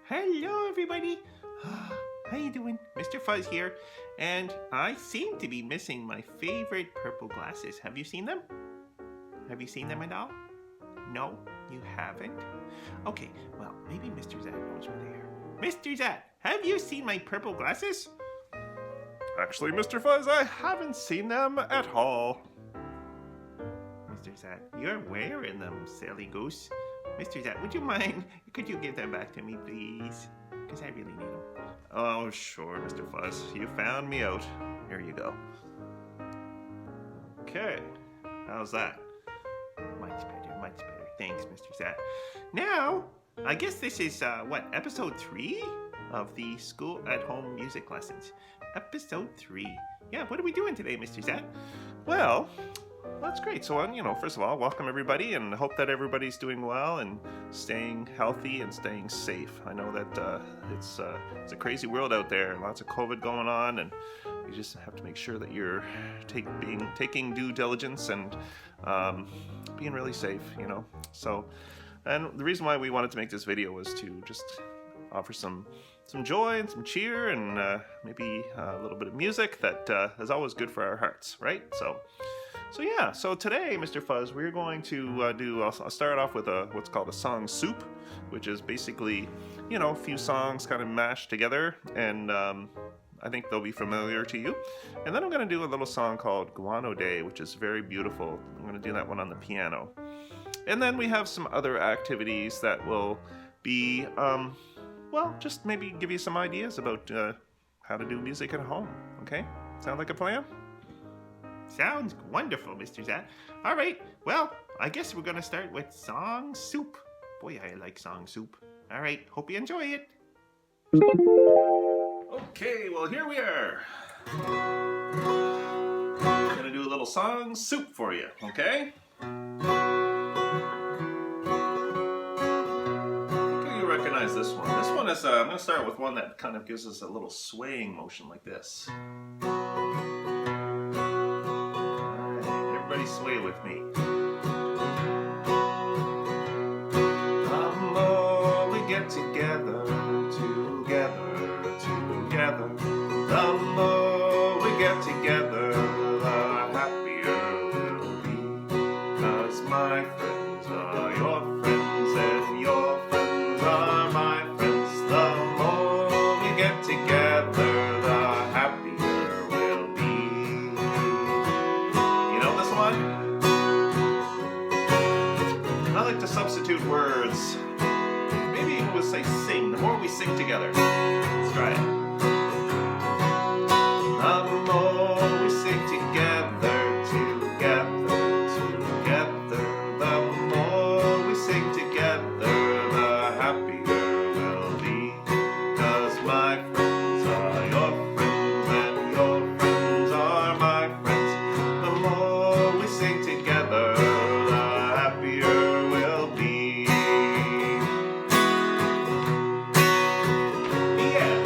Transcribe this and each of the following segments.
Hello, everybody. How you doing? Mr. Fuzz here, and I seem to be missing my favorite purple glasses. Have you seen them? Have you seen them at all? No, you haven't? Okay, well, maybe Mr. Zat knows where they are. Mr. Zat, have you seen my purple glasses? Actually, Mr. Fuzz, I haven't seen them at all. Mr. Zat, you're wearing them, silly goose. Mr. Zat, would you mind? Could you give them back to me, please? Because I really need them. Oh, sure, Mr. Fuzz. You found me out. Here you go. Okay, how's that? Much better, much better. Thanks, Mr. Zat. Now, I guess this is, episode 3 of the School at Home music lessons. Episode 3. Yeah, what are we doing today, Mr. Zat? Well, that's great. So, first of all, welcome everybody, and hope that everybody's doing well and staying healthy and staying safe. I know that it's a crazy world out there, lots of COVID going on, and you just have to make sure that you're taking due diligence and being really safe, So, and the reason why we wanted to make this video was to just offer some joy and some cheer and maybe a little bit of music that is always good for our hearts, right? So today, Mr. Fuzz, we're going to I'll start off with what's called a song soup, which is basically, a few songs kind of mashed together, and I think they'll be familiar to you. And then I'm going to do a little song called Guano Day, which is very beautiful. I'm going to do that one on the piano. And then we have some other activities that will be, just maybe give you some ideas about how to do music at home, okay? Sound like a plan? Sounds wonderful, Mr. Zat. All right, well, I guess we're going to start with Song Soup. Boy, I like Song Soup. All right, hope you enjoy it. Okay, well, here we are. Going to do a little Song Soup for you, okay? You recognize this one. This one is, I'm going to start with one that kind of gives us a little swaying motion like this. Sway with me. The more we get together, the more we get together, the happier we'll be. 'Cause my friends are your friends and your friends are my friends. The more we get together, the happier we'll be. You know this one? I like to substitute words. Maybe we'll say sing. The more we sing together. Let's try it. The more we sing together. The more we sing together, the happier we'll be. 'Cause my friends are your friends and your friends are my friends. The more we sing together, the happier we'll be. Yeah.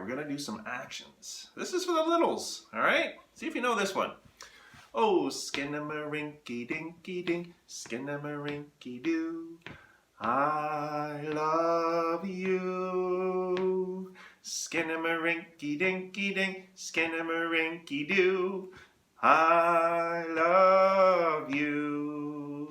we're gonna do some actions. This is for the littles, all right? See if you know this one. Oh, skinnamarink-a-dinky-dink, skinnamarink-a-doo. I love you. Skinnamarink-a-dinky-dink, skinnamarink-a-doo. I love you.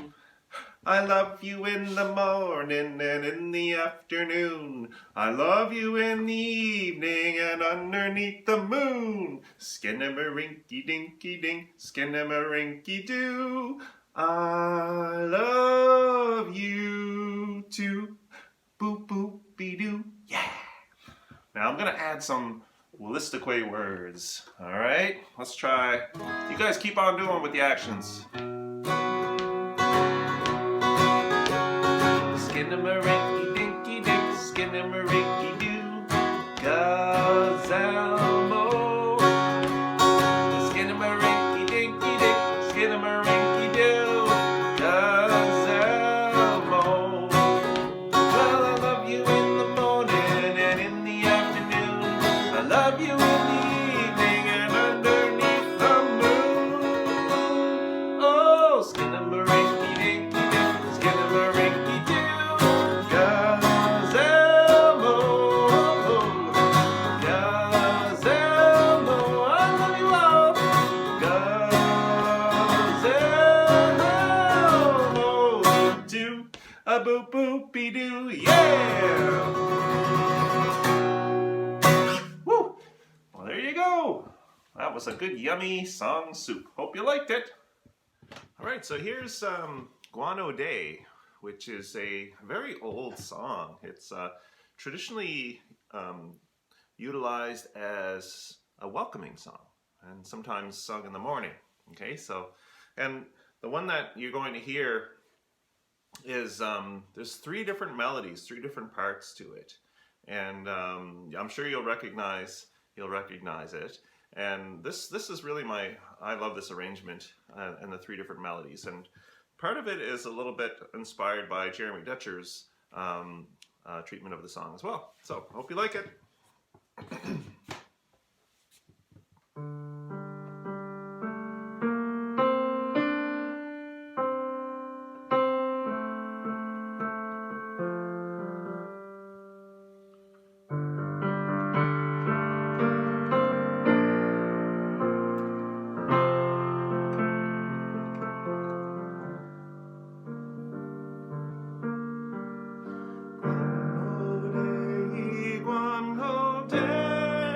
I love you in the morning and in the afternoon. I love you in the evening and underneath the moon. Skinnamarink-a-dinky-dink, skinnamarink-a-doo. I love you too. Boop boop be doo. Yeah. Now I'm gonna add some Wulastukw words. All right, let's try. You guys keep on doing with the actions. Skinnamarink-a-dinky-dink, skinnamarink-a-doo. Gazelle-mo. Skinnamarink-a-dinky-dink, skinnamarink-a-doo. Gazelle-mo. Well, I love you in the morning and in the afternoon. I love you in the evening and underneath the moon. Oh, skinnamarink-a-dinky-dink, skinnamarink-a-doo. Gazelle-mo. Gazelle-mo. I love you all. Gazelle-mo. Do a boop boopy doo. Yeah. Woo. Well, there you go. That was a good yummy song soup. Hope you liked it. All right, so here's Guano Day, which is a very old song. It's traditionally utilized as a welcoming song and sometimes sung in the morning. Okay, so, and the one that you're going to hear is, there's three different melodies, three different parts to it. And I'm sure you'll recognize it. And this is really I love this arrangement and the three different melodies. And part of it is a little bit inspired by Jeremy Dutcher's treatment of the song as well. So hope you like it. Guano day,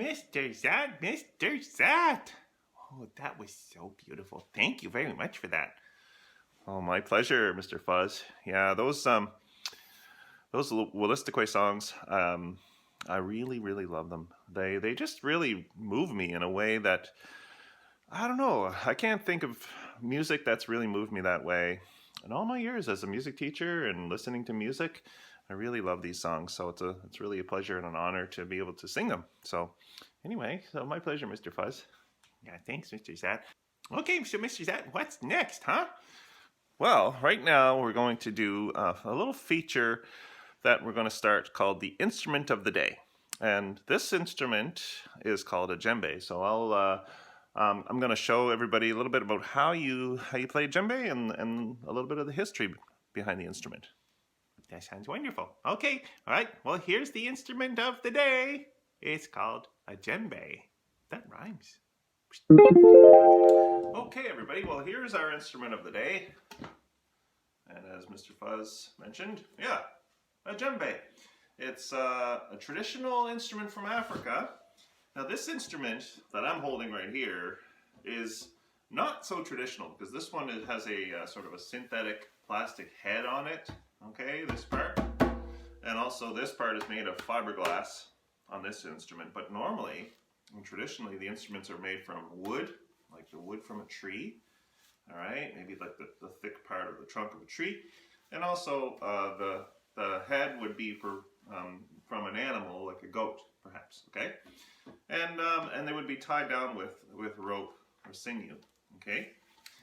Mr. Zat, Mr. Zat. Oh, that was so beautiful. Thank you very much for that. Oh, my pleasure, Mr. Fuzz. Yeah, those Wulastukw songs, I really, really love them. They just really move me in a way that, I don't know, I can't think of music that's really moved me that way. In all my years as a music teacher and listening to music, I really love these songs. So it's really a pleasure and an honor to be able to sing them. So anyway, so my pleasure, Mr. Fuzz. Yeah, thanks, Mr. Zat. Okay, so Mr. Zat, what's next, huh? Well, right now we're going to do a little feature that we're going to start called the Instrument of the Day. And this instrument is called a djembe. So I'm going to show everybody a little bit about how you play djembe and a little bit of the history behind the instrument. That sounds wonderful. Okay, all right. Well, here's the instrument of the day. It's called a djembe. That rhymes. Okay, everybody. Well, here's our instrument of the day. And as Mr. Fuzz mentioned, yeah, a djembe. It's a traditional instrument from Africa. Now, this instrument that I'm holding right here is not so traditional because this one has a sort of a synthetic plastic head on it. Okay, this part. And also this part is made of fiberglass on this instrument. But normally, and traditionally, the instruments are made from wood, like the wood from a tree. All right, maybe like the thick part of the trunk of a tree. And also the head would be from an animal, like a goat, perhaps, okay? And they would be tied down with rope or sinew, okay?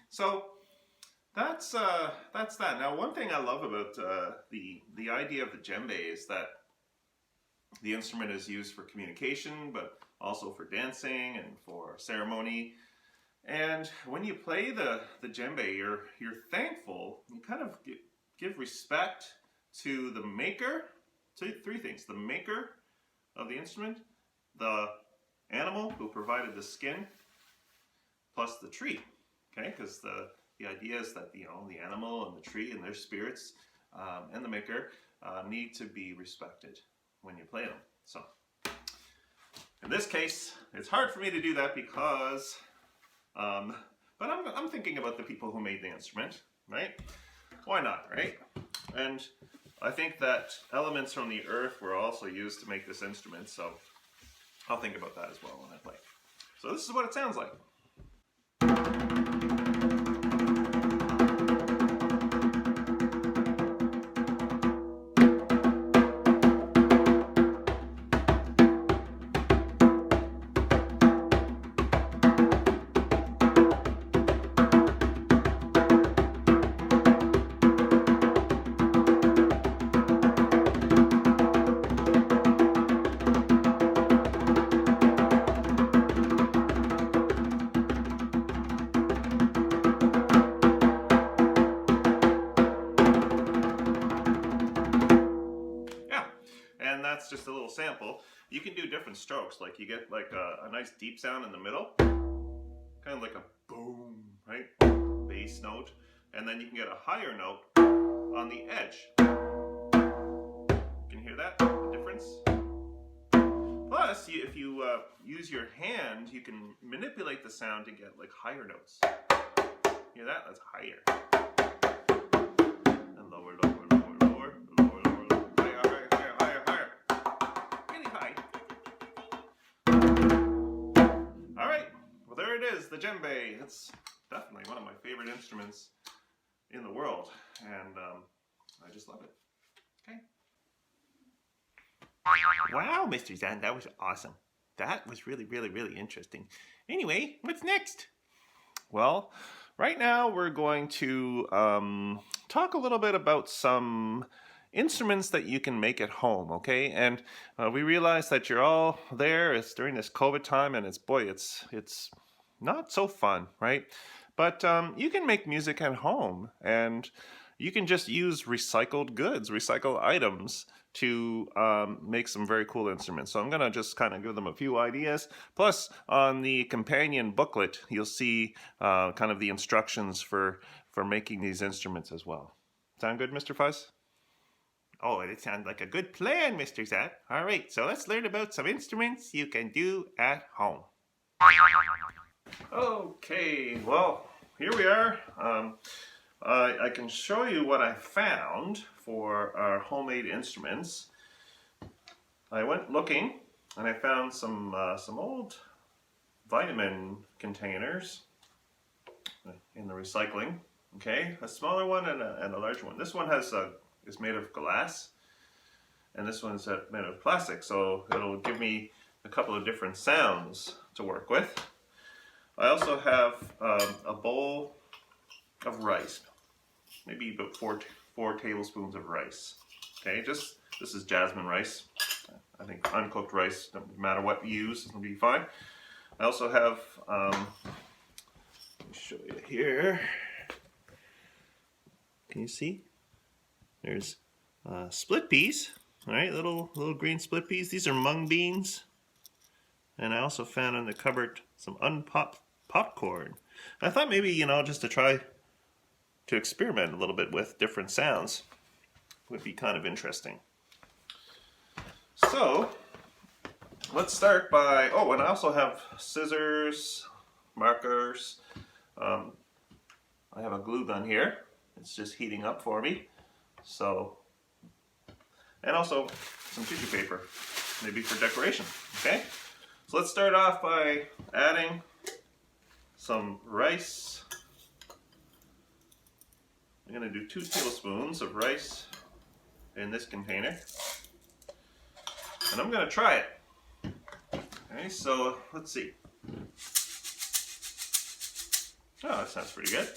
So that's that. Now, one thing I love about the idea of the djembe is that the instrument is used for communication, but also for dancing and for ceremony. And when you play the djembe, you're thankful. You kind of give respect to the maker. So three things: the maker of the instrument, the animal who provided the skin, plus the tree. Okay, because the idea is that the animal and the tree and their spirits and the maker need to be respected when you play them. So in this case, it's hard for me to do that because, but I'm thinking about the people who made the instrument, right? Why not, right? And I think that elements from the earth were also used to make this instrument, so I'll think about that as well when I play. So this is what it sounds like. That's just a little sample. You can do different strokes. Like you get like a nice deep sound in the middle, kind of like a boom, right? Bass note. And then you can get a higher note on the edge. Can you hear that? The difference? Plus, if you use your hand, you can manipulate the sound to get like higher notes. Hear that? That's higher. And lower, lower, lower, lower, lower, lower, lower, higher, higher, higher, higher, higher. Really high. All right. Well, there it is, the djembe. It's definitely one of my favorite instruments in the world, and I just love it. Okay. Wow, Mr. Zan, that was awesome. That was really, really, really interesting. Anyway, what's next? Well, right now we're going to talk a little bit about some instruments that you can make at home, okay? And we realize that you're all there. It's during this COVID time, and it's not so fun, right? But you can make music at home, and you can just use recycled goods, recycled items to make some very cool instruments. So I'm going to just kind of give them a few ideas. Plus, on the companion booklet, you'll see kind of the instructions for making these instruments as well. Sound good, Mr. Fuzz? Oh, it sounds like a good plan, Mr. Zap. All right, so let's learn about some instruments you can do at home. Okay, well, here we are. I can show you what I found for our homemade instruments. I went looking and I found some old vitamin containers in the recycling. Okay, a smaller one and a larger one. This one is made of glass, and this one's made of plastic, so it'll give me a couple of different sounds to work with. I also have a bowl of rice, maybe about four tablespoons of rice. Okay, this is jasmine rice. I think uncooked rice, no matter what you use, it'll be fine. I also have, let me show you here. Can you see? There's split peas, all right, little green split peas. These are mung beans. And I also found in the cupboard some unpopped popcorn. I thought maybe, just to try to experiment a little bit with different sounds would be kind of interesting. So, let's start by, oh, and I also have scissors, markers. I have a glue gun here. It's just heating up for me. So, and also some tissue paper, maybe for decoration, okay? So let's start off by adding some rice. I'm going to do 2 tablespoons of rice in this container. And I'm going to try it. Okay, so let's see. Oh, that sounds pretty good.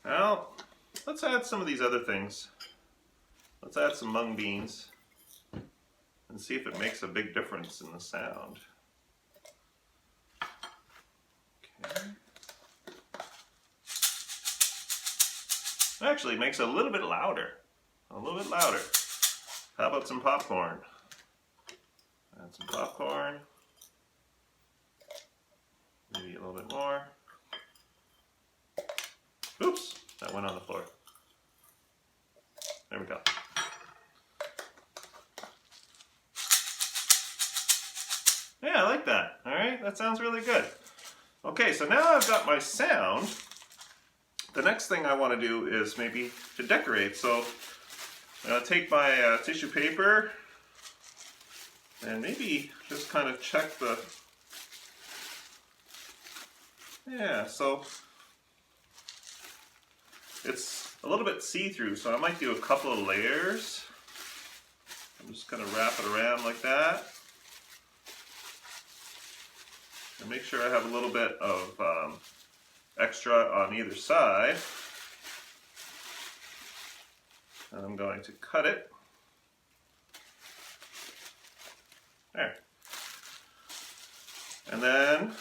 Now, let's add some of these other things. Let's add some mung beans and see if it makes a big difference in the sound. Okay. Actually, it makes it a little bit louder. A little bit louder. How about some popcorn? Add some popcorn. Maybe a little bit more. Oops, that went on the floor. There we go. Yeah, I like that. All right, that sounds really good. Okay, so now I've got my sound. The next thing I want to do is maybe to decorate. So I'm going to take my tissue paper and maybe just kind of check the... Yeah, so it's a little bit see-through, so I might do a couple of layers. I'm just going to wrap it around like that. And make sure I have a little bit of extra on either side. And I'm going to cut it. There. And then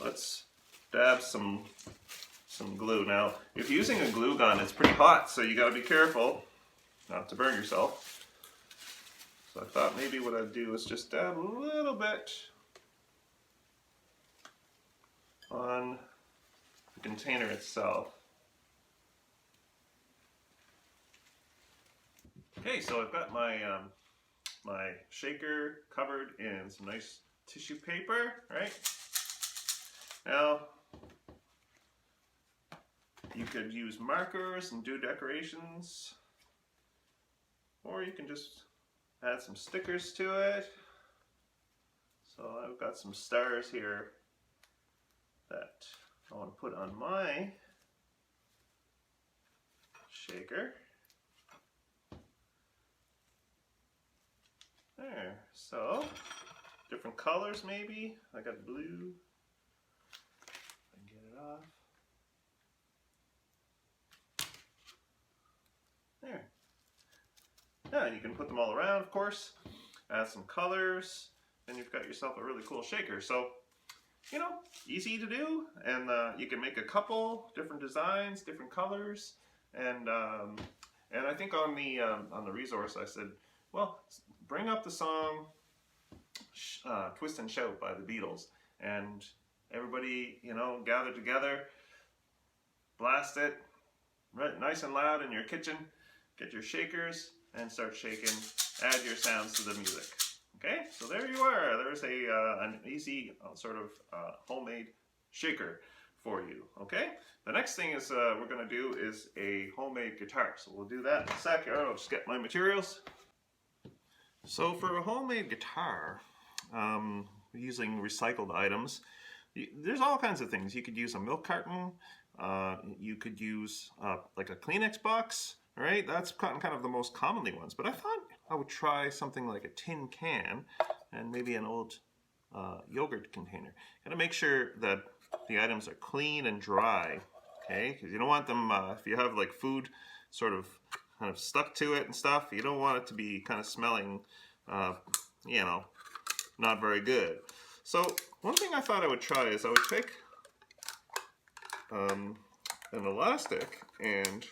let's dab some glue. Now, if you're using a glue gun, it's pretty hot, so you got to be careful not to burn yourself. So I thought maybe what I'd do is just dab a little bit on the container itself. Okay, so I've got my my shaker covered in some nice tissue paper, right? Now, you could use markers and do decorations, or you can just add some stickers to it. So I've got some stars here that I want to put on my shaker. There, so different colors maybe. I got blue. I can get it off. There. Yeah, you can put them all around, of course. Add some colors, and you've got yourself a really cool shaker. So, you know, easy to do, and you can make a couple different designs, different colors, and I think on the resource I said, well, bring up the song "Twist and Shout" by the Beatles, and everybody, you know, gather together, blast it, right, nice and loud in your kitchen. Get your shakers and start shaking. Add your sounds to the music. Okay, so there you are. There's an easy sort of homemade shaker for you. Okay, the next thing is we're going to do is a homemade guitar. So we'll do that in a sec. I'll just get my materials. So for a homemade guitar, using recycled items, there's all kinds of things. You could use a milk carton. You could use like a Kleenex box. Right, that's kind of the most commonly ones. But I thought I would try something like a tin can and maybe an old yogurt container. Got to make sure that the items are clean and dry. Okay, because you don't want them if you have like food sort of kind of stuck to it and stuff. You don't want it to be kind of smelling, you know, not very good. So one thing I thought I would try is I would take an elastic and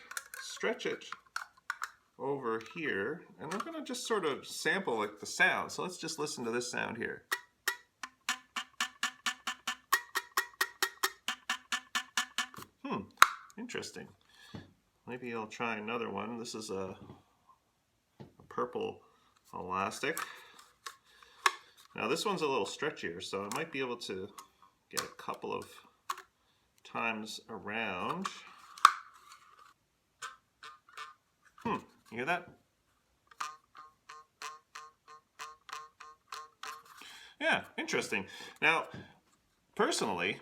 stretch it over here, and I'm going to just sort of sample like the sound. So let's just listen to this sound here. Interesting. Maybe I'll try another one. This is a purple elastic. Now this one's a little stretchier, so I might be able to get a couple of times around. You hear that? Yeah, interesting. Now, personally,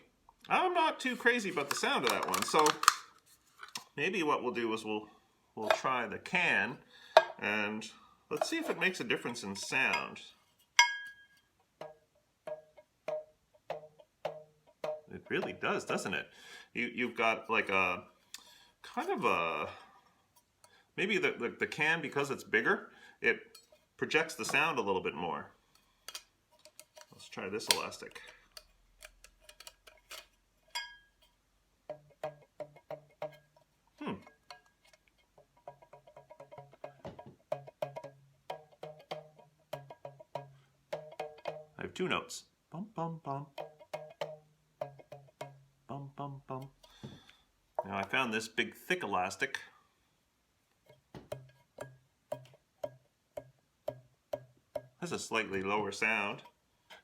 I'm not too crazy about the sound of that one, so maybe what we'll do is we'll try the can, and let's see if it makes a difference in sound. It really does, doesn't it? You've got like a kind of a, maybe the can, because it's bigger, it projects the sound a little bit more. Let's try this elastic. I have two notes. Bum, bum, bum. Bum, bum, bum. Now I found this big thick elastic. Has a slightly lower sound.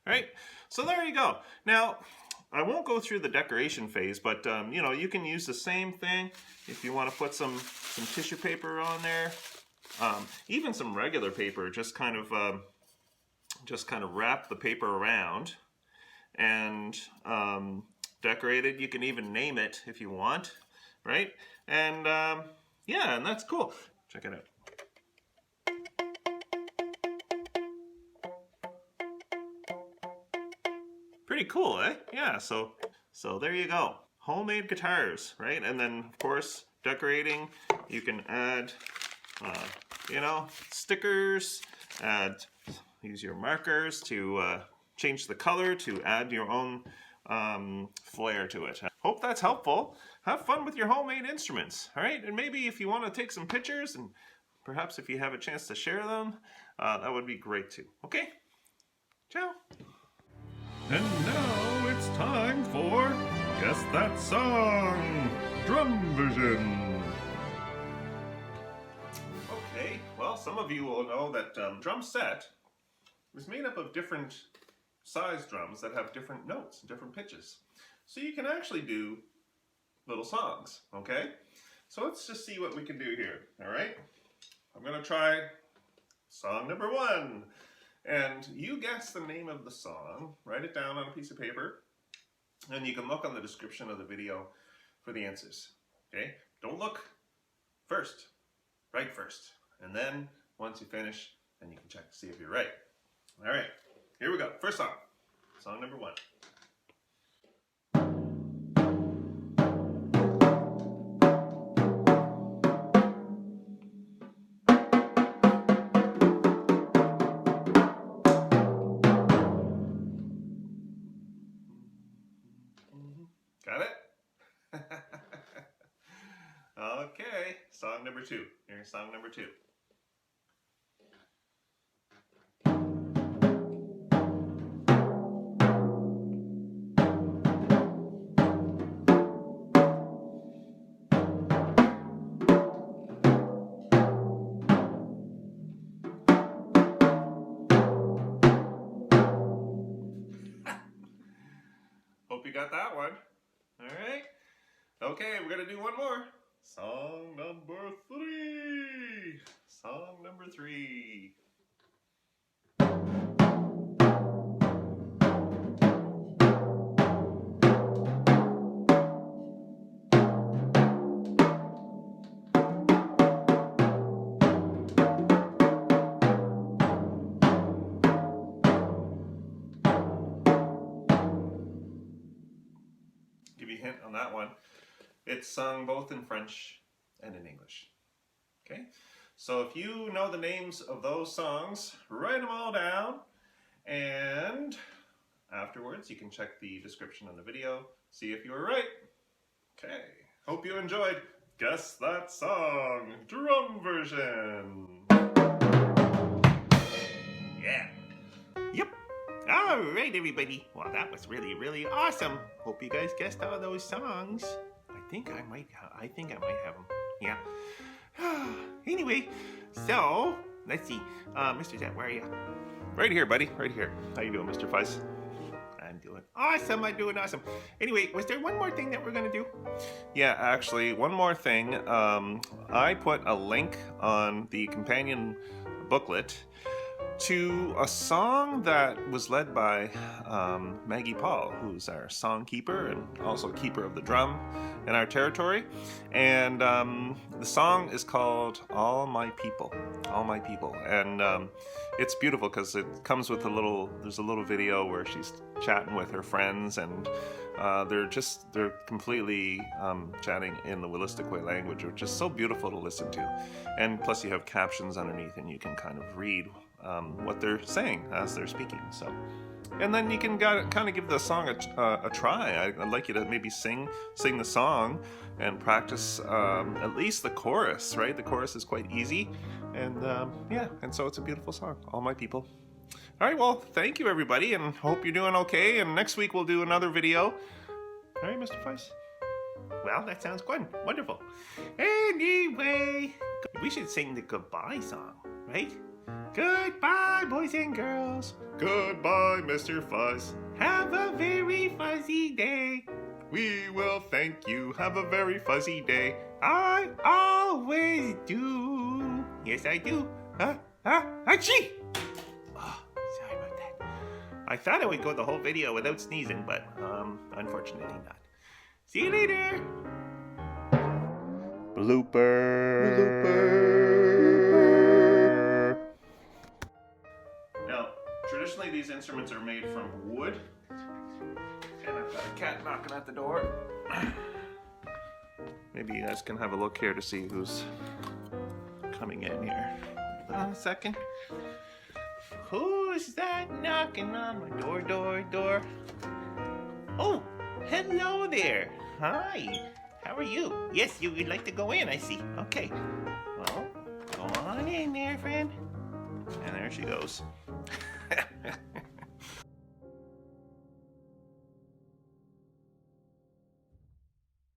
All right, so there you go. Now, I won't go through the decoration phase, but you know, you can use the same thing if you want to put some tissue paper on there, even some regular paper. Just kind of wrap the paper around and decorate it. You can even name it if you want, right? And yeah, and that's cool. Check it out. Pretty cool, eh? Yeah, so there you go. Homemade guitars, right? And then, of course, decorating, you can add, you know, stickers, use your markers to change the color, to add your own flair to it. Hope that's helpful. Have fun with your homemade instruments, all right? And maybe if you want to take some pictures, and perhaps if you have a chance to share them, that would be great too. Okay? Ciao. And now it's time for Guess That Song! Drum Vision! Okay, well, some of you will know that drum set is made up of different size drums that have different notes, different pitches. So you can actually do little songs, okay? So let's just see what we can do here, all right? I'm gonna try song number 1. And you guess the name of the song, write it down on a piece of paper, and you can look on the description of the video for the answers, okay? Don't look first, write first. And then, once you finish, then you can check to see if you're right. All right, here we go. First song, song number 1. Got it? Okay, song number 2. Here's song number 2. Okay, we're gonna do one more. Song number 3. Song number 3. Give you a hint on that one. It's sung both in French and in English. Okay, so if you know the names of those songs, write them all down, and afterwards you can check the description on the video, see if you were right. Okay, hope you enjoyed Guess That Song drum version. Yeah. Yep. All right, everybody. Well, that was really, really awesome. Hope you guys guessed all those songs. I think I might have them. Yeah. Anyway, so let's see. Mr. Zach, where are you? Right here, buddy. Right here. How you doing, Mr. Feiss? I'm doing awesome. I'm doing awesome. Anyway, was there one more thing that we're gonna do? Yeah, actually, one more thing. I put a link on the companion booklet to a song that was led by Maggie Paul, who's our song keeper and also keeper of the drum in our territory. And the song is called All My People. All My People. And it's beautiful because it comes with there's a little video where she's chatting with her friends, and they're completely chatting in the Wulastukw language, which is so beautiful to listen to. And plus you have captions underneath, and you can kind of read what they're saying as they're speaking. So, and then you can kind of give the song a try. I'd like you to maybe sing the song and practice at least the chorus, right? The chorus is quite easy, and and so it's a beautiful song. All My People. All right, well, thank you everybody, and hope you're doing okay. And next week we'll do another video. All right, Mr. Feiss. Well, that sounds good. Wonderful. Anyway, we should sing the goodbye song, right? Goodbye, boys and girls. Goodbye, Mr. Feiss. Have a very fuzzy day. We will thank you. Have a very fuzzy day. I always do. Yes, I do. Achoo! Oh, sorry about that. I thought I would go the whole video without sneezing, but unfortunately not. See you later. Blooper. Now, traditionally these instruments are made from wood. And I've got a cat knocking at the door. Maybe you guys can have a look here to see who's coming in here. Hold on a second. Who's that knocking on my door? Oh, hello there. Hi. How are you? Yes, you would like to go in, I see. Okay. Well, go on in there, friend. And there she goes.